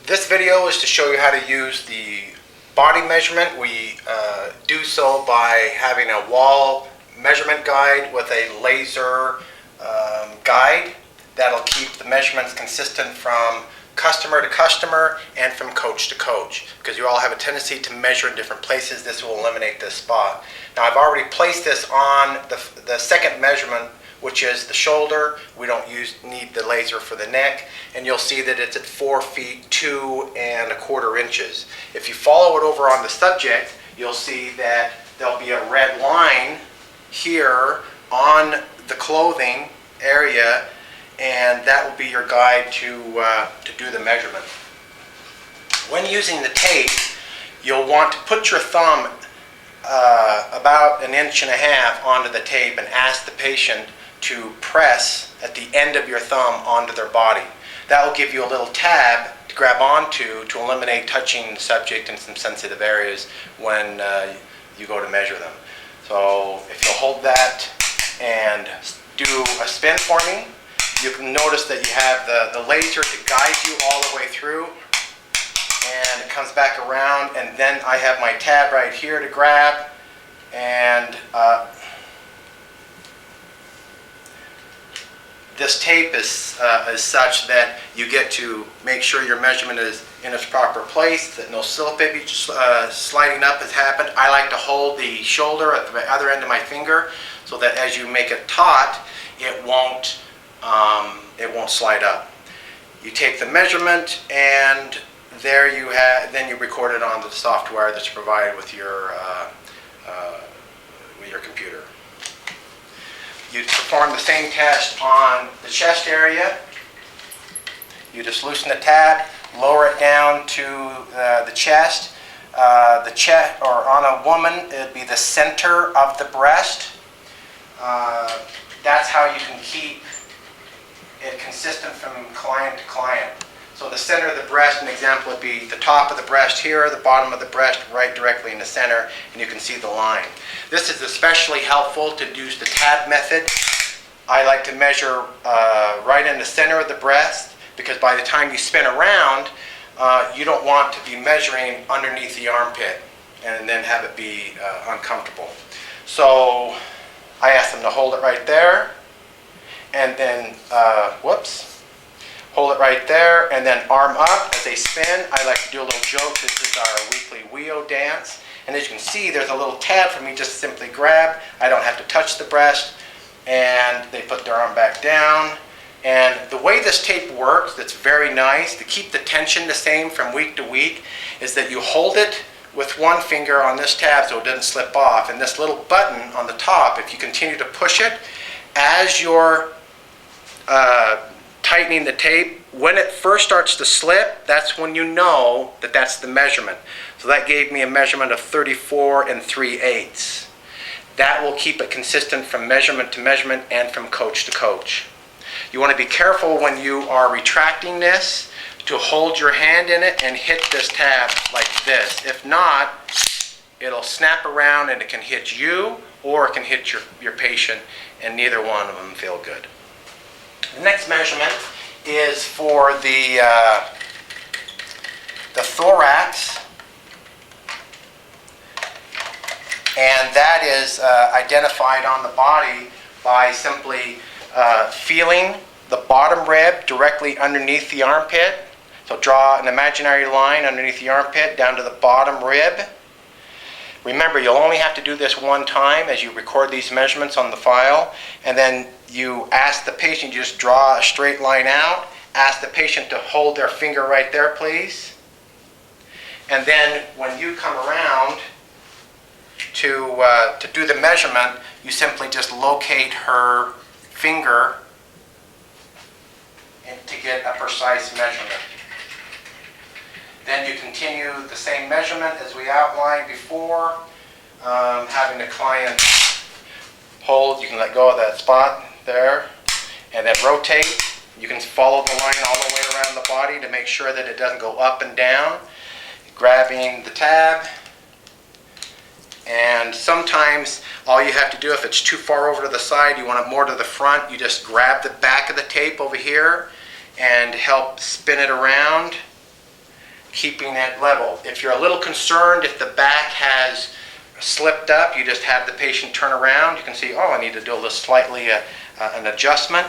This video is to show you how to use the body measurement. We do so by having a wall measurement guide with a laser guide that'll keep the measurements consistent from customer to customer and from coach to coach, because you all have a tendency to measure in different places. This will eliminate this spot. Now, I've already placed this on the second measurement, which is the shoulder. We don't need the laser for the neck, and you'll see that it's at 4 feet 2 1/4 inches. If you follow it over on the subject, you'll see that there'll be a red line here on the clothing area, and that will be your guide to do the measurement. When using the tape, you'll want to put your thumb about 1.5 inches onto the tape and ask the patient to press at the end of your thumb onto their body. That will give you a little tab to grab onto to eliminate touching the subject in some sensitive areas when you go to measure them. So if you'll hold that and do a spin for me, you can notice that you have the laser to guide you all the way through, and it comes back around, and then I have my tab right here to grab, and this tape is such that you get to make sure your measurement is in its proper place, that no slippage sliding up has happened. I like to hold the shoulder at the other end of my finger so that as you make it taut, it won't slide up. You take the measurement, and there you have. Then you record it onto the software that's provided with your computer. You perform the same test on the chest area. You just loosen the tab, lower it down to the chest. Or on a woman, it'd be the center of the breast. That's how you can keep it consistent from client to client. So the center of the breast, an example would be the top of the breast here, the bottom of the breast right directly in the center, and you can see the line. This is especially helpful to use the tab method. I like to measure right in the center of the breast, because by the time you spin around, you don't want to be measuring underneath the armpit and then have it be uncomfortable. So I ask them to hold it right there, and then, hold it right there, and then arm up as they spin. I like to do a little joke. This is our weekly WEO dance. And as you can see, there's a little tab for me just to simply grab. I don't have to touch the breast. And they put their arm back down. And the way this tape works, that's very nice, to keep the tension the same from week to week, is that you hold it with one finger on this tab so it doesn't slip off. And this little button on the top, if you continue to push it, as you're tightening the tape, when it first starts to slip, that's when you know that that's the measurement. So that gave me a measurement of 34 3/8. That will keep it consistent from measurement to measurement and from coach to coach. You want to be careful when you are retracting this to hold your hand in it and hit this tab like this. If not, it'll snap around and it can hit you or it can hit your patient, and neither one of them feel good. The next measurement is for the thorax, and that is identified on the body by simply feeling the bottom rib directly underneath the armpit. So draw an imaginary line underneath the armpit down to the bottom rib. Remember, you'll only have to do this one time as you record these measurements on the file, and then you ask the patient, you just draw a straight line out, ask the patient to hold their finger right there, please. And then when you come around to do the measurement, you simply just locate her finger and to get a precise measurement. Then you continue the same measurement as we outlined before, having the client hold. You can let go of that spot there, and then rotate. You can follow the line all the way around the body to make sure that it doesn't go up and down. Grabbing the tab, and sometimes all you have to do, if it's too far over to the side, you want it more to the front, you just grab the back of the tape over here and help spin it around keeping it level. If you're a little concerned if the back has slipped up, you just have the patient turn around. You can see, oh, I need to do a little slightly an adjustment.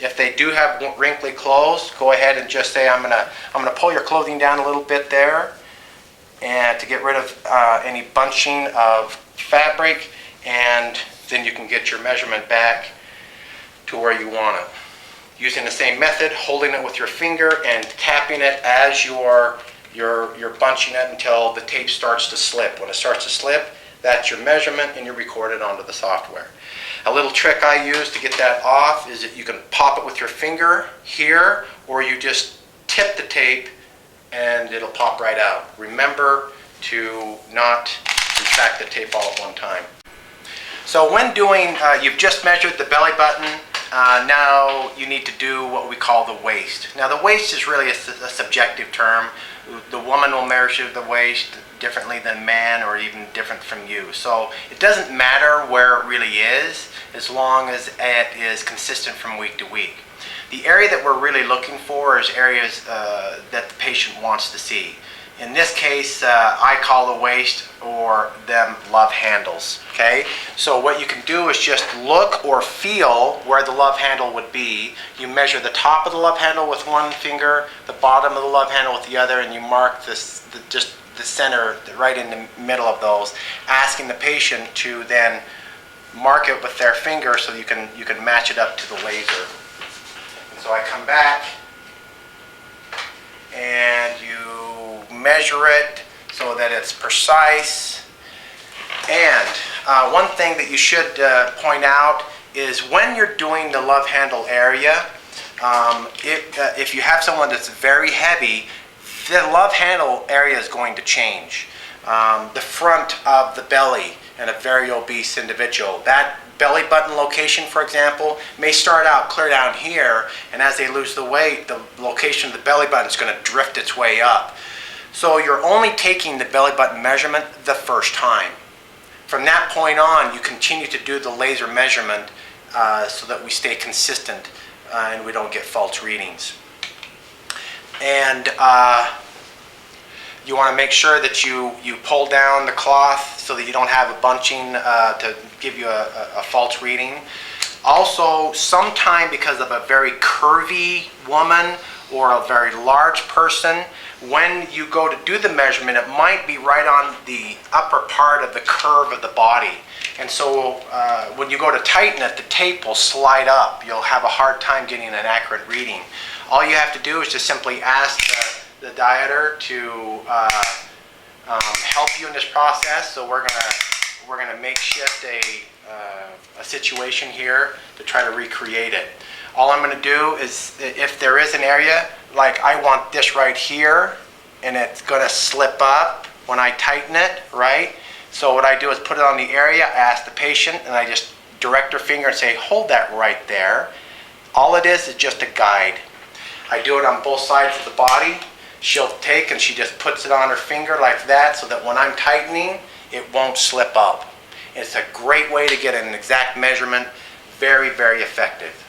If they do have wrinkly clothes, go ahead and just say, I'm gonna pull your clothing down a little bit there, and to get rid of any bunching of fabric, and then you can get your measurement back to where you want it. Using the same method, holding it with your finger and tapping it as you're bunching it until the tape starts to slip. When it starts to slip, that's your measurement, and you record it onto the software. A little trick I use to get that off is that you can pop it with your finger here, or you just tip the tape and it'll pop right out. Remember to not retract the tape all at one time. So when doing, you've just measured the belly button, now you need to do what we call the waist. Now the waist is really a subjective term. The woman will measure the waist differently than man, or even different from you. So it doesn't matter where it really is, as long as it is consistent from week to week. The area that we're really looking for is areas that the patient wants to see. In this case, I call the waist or them love handles. Okay, so what you can do is just look or feel where the love handle would be. You measure the top of the love handle with one finger, the bottom of the love handle with the other, and you mark just the center right in the middle of those, asking the patient to then mark it with their finger so you can match it up to the laser. And so I come back and you measure it so that it's precise. And one thing that you should point out is when you're doing the love handle area, if you have someone that's very heavy, the love handle area is going to change. The front of the belly in a very obese individual, that belly button location, for example, may start out clear down here, and as they lose the weight, the location of the belly button is going to drift its way up. So you're only taking the belly button measurement the first time. From that point on, you continue to do the laser measurement so that we stay consistent and we don't get false readings. And you want to make sure that you pull down the cloth so that you don't have a bunching to give you a false reading. Also, sometime because of a very curvy woman or a very large person, when you go to do the measurement, it might be right on the upper part of the curve of the body. And so when you go to tighten it, the tape will slide up. You'll have a hard time getting an accurate reading. All you have to do is just simply ask the dieter to help you in this process. So we're gonna makeshift a situation here to try to recreate it. All I'm gonna do is, if there is an area, like I want this right here, and it's gonna slip up when I tighten it, right? So what I do is put it on the area, ask the patient, and I just direct her finger and say, hold that right there. All it is just a guide. I do it on both sides of the body. She'll take and she just puts it on her finger like that so that when I'm tightening, it won't slip up. It's a great way to get an exact measurement. Very, very effective.